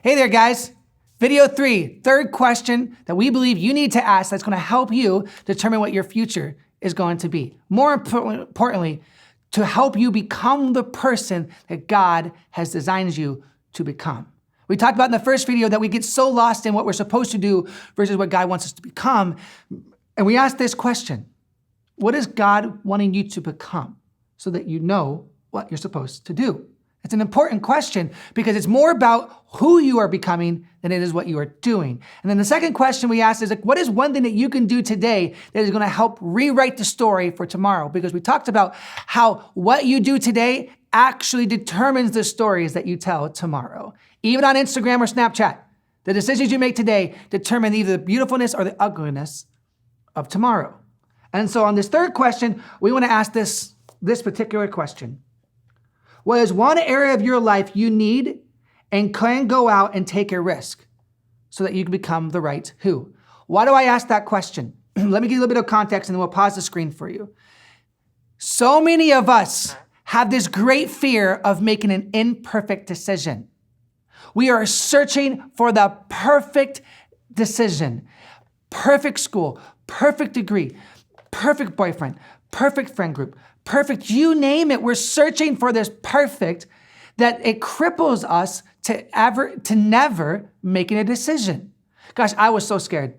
Hey there, guys. Video 3, third question that we believe you need to ask that's going to help you determine what your future is going to be. More importantly, to help you become the person that God has designed you to become. We talked about in the first video that we get so lost in what we're supposed to do versus what God wants us to become. And we asked this question: what is God wanting you to become so that you know what you're supposed to do? It's an important question because it's more about who you are becoming than it is what you are doing. And then the second question we asked is, like, what is one thing that you can do today that is going to help rewrite the story for tomorrow? Because we talked about how what you do today actually determines the stories that you tell tomorrow. Even on Instagram or Snapchat, the decisions you make today determine either the beautifulness or the ugliness of tomorrow. And so on this third question, we want to ask this particular question. What is one area of your life you need and can go out and take a risk so that you can become the right who? Why do I ask that question? Let me give you a little bit of context and then we'll pause the screen for you. So many of us have this great fear of making an imperfect decision. We are searching for the perfect decision, perfect school, perfect degree, perfect boyfriend, perfect friend group, perfect, you name it. We're searching for this perfect that it cripples us to never making a decision. Gosh, I was so scared.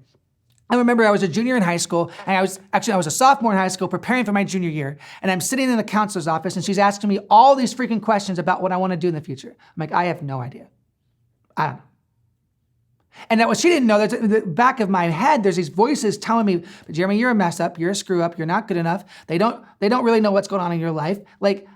I remember I was a junior in high school, and I was a sophomore in high school preparing for my junior year, and I'm sitting in the counselor's office, and she's asking me all these freaking questions about what I want to do in the future. I'm like, I have no idea. I don't know. And that what she didn't know, that in the back of my head, there's these voices telling me, but Jeremy, you're a mess up, you're a screw up, you're not good enough. They don't really know what's going on in your life. Like,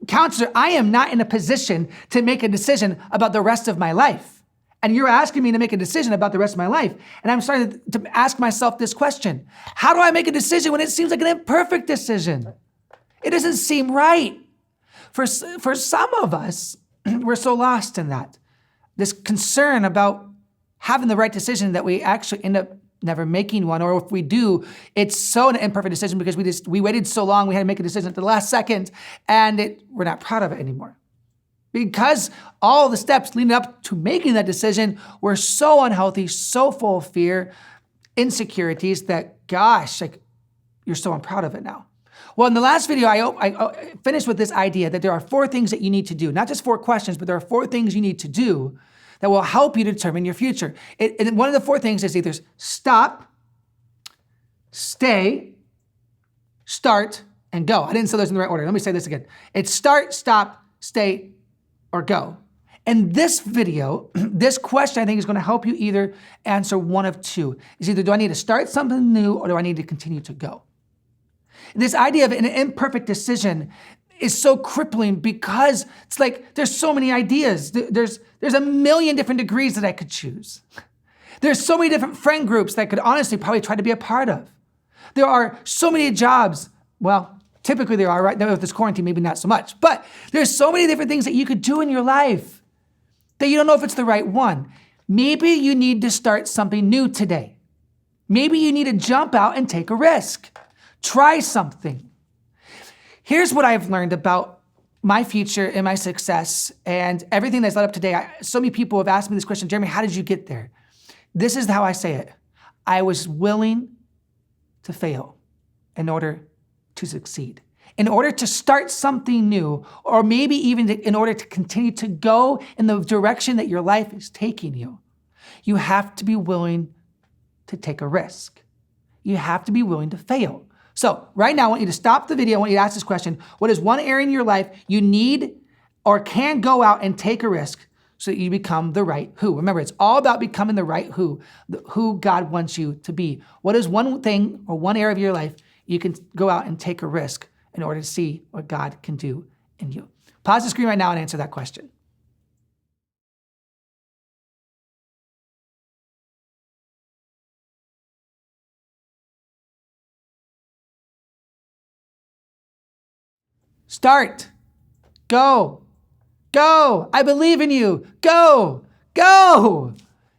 counselor, I am not in a position to make a decision about the rest of my life. And you're asking me to make a decision about the rest of my life. And I'm starting to ask myself this question: how do I make a decision when it seems like an imperfect decision? It doesn't seem right. For some of us, we're so lost in that. This concern about having the right decision that we actually end up never making one, or if we do, it's so an imperfect decision because we waited so long, we had to make a decision at the last second, and we're not proud of it anymore. Because all the steps leading up to making that decision were so unhealthy, so full of fear, insecurities that, gosh, like, you're so unproud of it now. Well, in the last video, I finished with this idea that there are 4 things that you need to do. Not just 4 questions, but there are 4 things you need to do that will help you determine your future. And one of the 4 things is either stop, stay, start, and go. I didn't say those in the right order. Let me say this again. It's start, stop, stay, or go. In this video, this question I think is going to help you either answer one of 2. It's either, do I need to start something new or do I need to continue to go? This idea of an imperfect decision is so crippling because it's like there's so many ideas. There's a million different degrees that I could choose. There's so many different friend groups that I could honestly probably try to be a part of. There are so many jobs. Well, typically there are, right now with this quarantine, maybe not so much. But there's so many different things that you could do in your life that you don't know if it's the right one. Maybe you need to start something new today. Maybe you need to jump out and take a risk. Try something. Here's what I've learned about my future and my success and everything that's led up today. So many people have asked me this question: Jeremy, how did you get there? This is how I say it. I was willing to fail in order to succeed. In order to start something new, or maybe even in order to continue to go in the direction that your life is taking you, you have to be willing to take a risk. You have to be willing to fail. So right now, I want you to stop the video. I want you to ask this question: what is one area in your life you need or can go out and take a risk so that you become the right who? Remember, it's all about becoming the right who God wants you to be. What is one thing or one area of your life you can go out and take a risk in order to see what God can do in you? Pause the screen right now and answer that question. Start. Go. Go. I believe in you. Go. Go.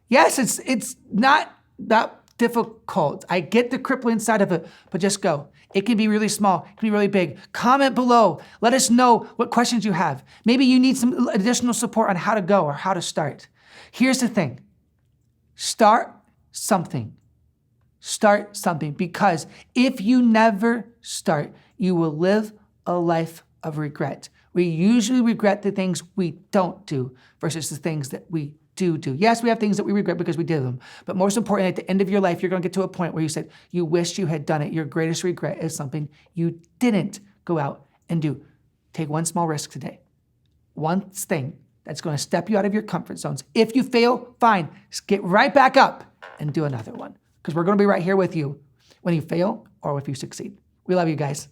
Yes, it's not that difficult. I get the crippling side of it, but just go. It can be really small. It can be really big. Comment below. Let us know what questions you have. Maybe you need some additional support on how to go or how to start. Here's the thing. Start something. Start something, because if you never start, you will live a life of regret. We usually regret the things we don't do versus the things that we do. Yes, we have things that we regret because we did them, but most importantly, at the end of your life, you're going to get to a point where you said you wish you had done it. Your greatest regret is something you didn't go out and do. Take one small risk today. One thing that's going to step you out of your comfort zones. If you fail, fine. Just get right back up and do another one, because we're going to be right here with you when you fail or if you succeed. We love you guys.